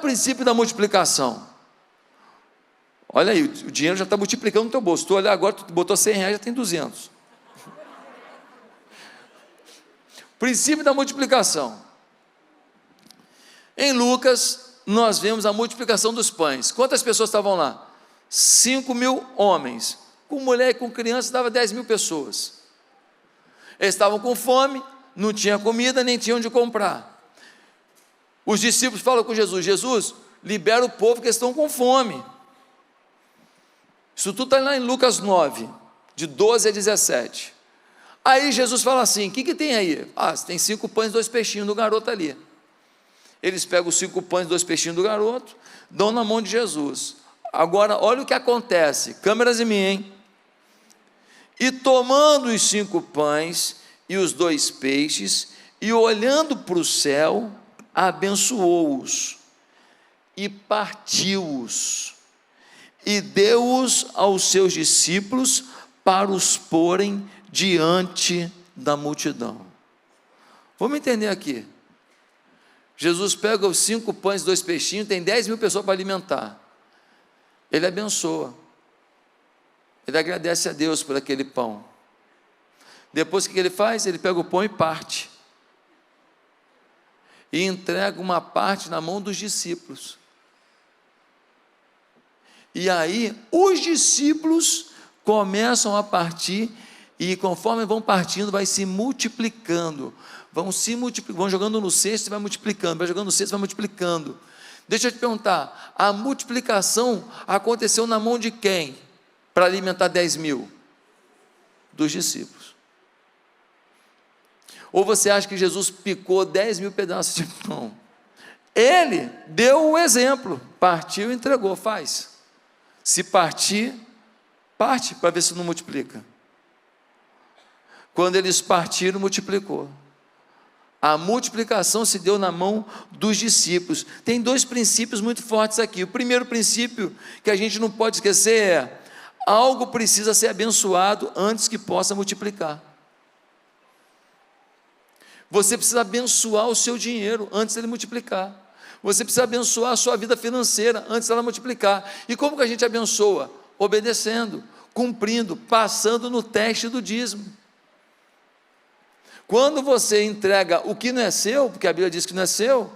princípio da multiplicação? Olha aí, o dinheiro já está multiplicando no teu bolso. Tu olhar agora, tu botou 100 reais, já tem 200. Princípio da multiplicação. Em Lucas, nós vemos a multiplicação dos pães. Quantas pessoas estavam lá? 5.000 homens. Com mulher e com criança, dava 10.000 pessoas. Eles estavam com fome, não tinha comida, nem tinham onde comprar. Os discípulos falam com Jesus: Jesus, libera o povo que estão com fome. Isso tudo está lá em Lucas 9, de 12 a 17. Aí Jesus fala assim: o que tem aí? Tem 5 pães e 2 peixinhos do garoto ali. Eles pegam os 5 pães e 2 peixinhos do garoto, dão na mão de Jesus. Agora, olha o que acontece, câmeras em mim, hein? E tomando os 5 pães e os 2 peixes, e olhando para o céu, abençoou-os, e partiu-os, e deu-os aos seus discípulos, para os porem diante da multidão. Vamos entender aqui. Jesus pega os 5 pães e 2 peixinhos, tem 10.000 pessoas para alimentar. Ele abençoa. Ele agradece a Deus por aquele pão. Depois o que ele faz? Ele pega o pão e parte. E entrega uma parte na mão dos discípulos. E aí, os discípulos começam a partir, e conforme vão partindo, vai se multiplicando. Vão jogando no cesto e vai multiplicando, vai jogando no cesto e vai multiplicando. Deixa eu te perguntar, a multiplicação aconteceu na mão de quem? Para alimentar 10.000? Dos discípulos. Ou você acha que Jesus picou 10.000 pedaços de pão? Ele deu o exemplo, partiu e entregou, faz. Se partir, parte para ver se não multiplica. Quando eles partiram, multiplicou. A multiplicação se deu na mão dos discípulos. Tem 2 princípios muito fortes aqui. O primeiro princípio que a gente não pode esquecer é: algo precisa ser abençoado antes que possa multiplicar. Você precisa abençoar o seu dinheiro antes dele multiplicar. Você precisa abençoar a sua vida financeira antes dela multiplicar. E como que a gente abençoa? Obedecendo, cumprindo, passando no teste do dízimo. Quando você entrega o que não é seu, porque a Bíblia diz que não é seu,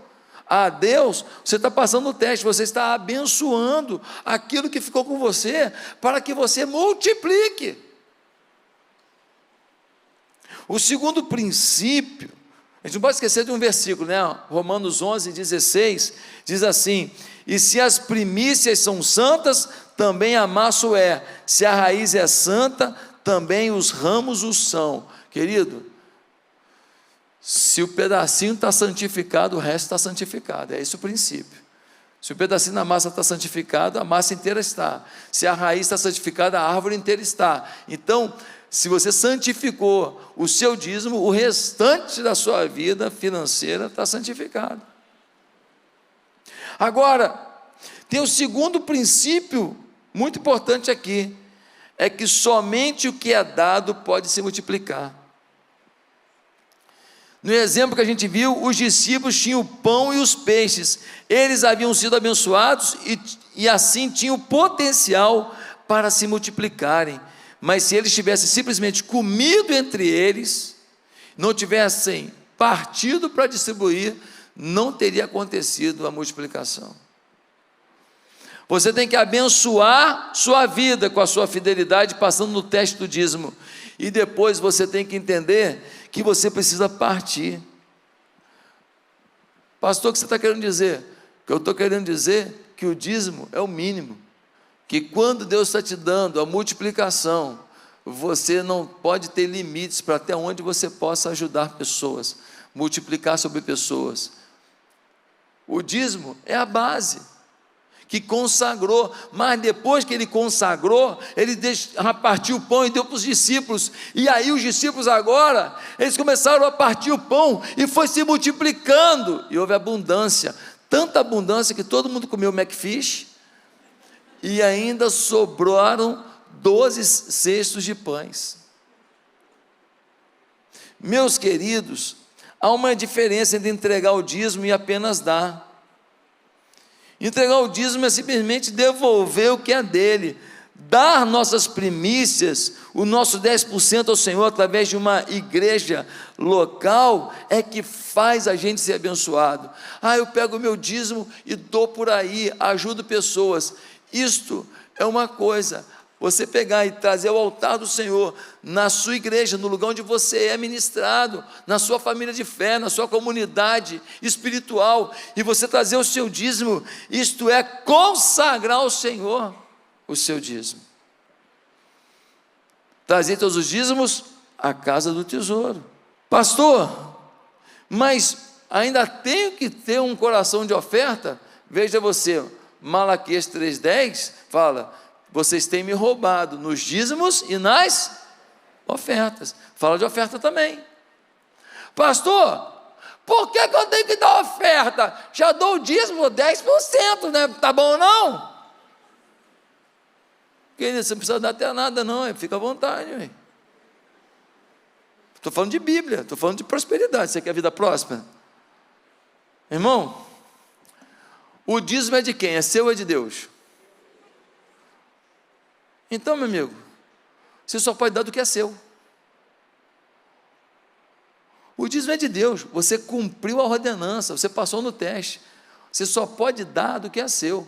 a Deus, você está passando o teste, você está abençoando aquilo que ficou com você, para que você multiplique. O segundo princípio, a gente não pode esquecer de um versículo, né? Romanos 11:16, diz assim: e se as primícias são santas, também a massa o é, se a raiz é santa, também os ramos o são. Querido, se o pedacinho está santificado, o resto está santificado, é esse o princípio. Se o pedacinho da massa está santificado, a massa inteira está. Se a raiz está santificada, a árvore inteira está. Então, se você santificou o seu dízimo, o restante da sua vida financeira está santificado. Agora, tem o segundo princípio muito importante aqui, é que somente o que é dado pode se multiplicar. No exemplo que a gente viu, os discípulos tinham o pão e os peixes, eles haviam sido abençoados e assim tinham potencial para se multiplicarem. Mas se eles tivessem simplesmente comido entre eles, não tivessem partido para distribuir, não teria acontecido a multiplicação. Você tem que abençoar sua vida com a sua fidelidade, passando no teste do dízimo, e depois você tem que entender que você precisa partir. Pastor, o que você está querendo dizer? O que eu estou querendo dizer que o dízimo é o mínimo, que quando Deus está te dando a multiplicação, você não pode ter limites para até onde você possa ajudar pessoas, multiplicar sobre pessoas. O dízimo é a base, que consagrou, mas depois que ele consagrou, ele partiu o pão e deu para os discípulos, e aí os discípulos agora, eles começaram a partir o pão, e foi se multiplicando, e houve abundância, tanta abundância que todo mundo comeu McFish, e ainda sobraram 12 cestos de pães. Meus queridos, há uma diferença entre entregar o dízimo e apenas dar. Entregar o dízimo é simplesmente devolver o que é dele. Dar nossas primícias, o nosso 10% ao Senhor através de uma igreja local é que faz a gente ser abençoado. Eu pego o meu dízimo e dou por aí, ajudo pessoas. Isto é uma coisa. Você pegar e trazer ao altar do Senhor, na sua igreja, no lugar onde você é ministrado, na sua família de fé, na sua comunidade espiritual, e você trazer o seu dízimo, isto é consagrar ao Senhor o seu dízimo. Trazer todos os dízimos à casa do tesouro. Pastor, mas ainda tenho que ter um coração de oferta? Veja você, Malaquias 3,10 fala: vocês têm me roubado nos dízimos e nas ofertas. Fala de oferta também. Pastor, por que eu tenho que dar oferta? Já dou o dízimo 10%, né? Tá bom não? Querido, você não precisa dar até nada não, fica à vontade. Estou falando de Bíblia, estou falando de prosperidade. Você quer vida próspera? Irmão, o dízimo é de quem? É seu ou é de Deus? Então, meu amigo, você só pode dar do que é seu. O dízimo é de Deus, você cumpriu a ordenança, você passou no teste, você só pode dar do que é seu.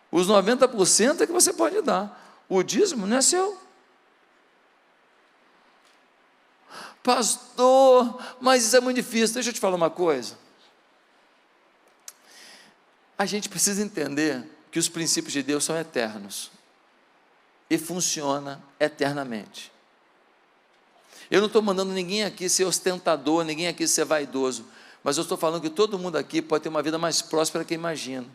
Os 90% é que você pode dar, o dízimo não é seu. Pastor, mas isso é muito difícil. Deixa eu te falar uma coisa. A gente precisa entender que os princípios de Deus são eternos e funcionam eternamente. Eu não estou mandando ninguém aqui ser ostentador, ninguém aqui ser vaidoso, mas eu estou falando que todo mundo aqui pode ter uma vida mais próspera que imagina,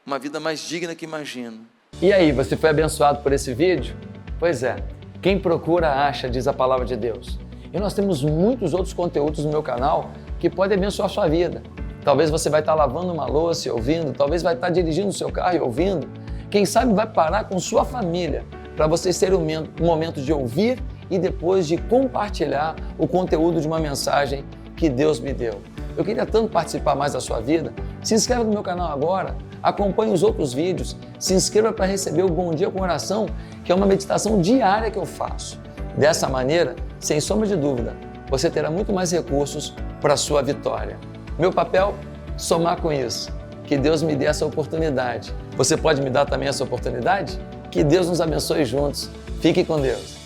uma vida mais digna que imagina. E aí, você foi abençoado por esse vídeo? Pois é, quem procura acha, diz a palavra de Deus. E nós temos muitos outros conteúdos no meu canal que podem abençoar a sua vida. Talvez você vai estar lavando uma louça e ouvindo, talvez vai estar dirigindo o seu carro e ouvindo. Quem sabe vai parar com sua família para vocês terem um momento de ouvir e depois de compartilhar o conteúdo de uma mensagem que Deus me deu. Eu queria tanto participar mais da sua vida. Se inscreva no meu canal agora, acompanhe os outros vídeos, se inscreva para receber o Bom Dia com Oração, que é uma meditação diária que eu faço. Dessa maneira, sem sombra de dúvida, você terá muito mais recursos para a sua vitória. Meu papel? Somar com isso. Que Deus me dê essa oportunidade. Você pode me dar também essa oportunidade? Que Deus nos abençoe juntos. Fique com Deus.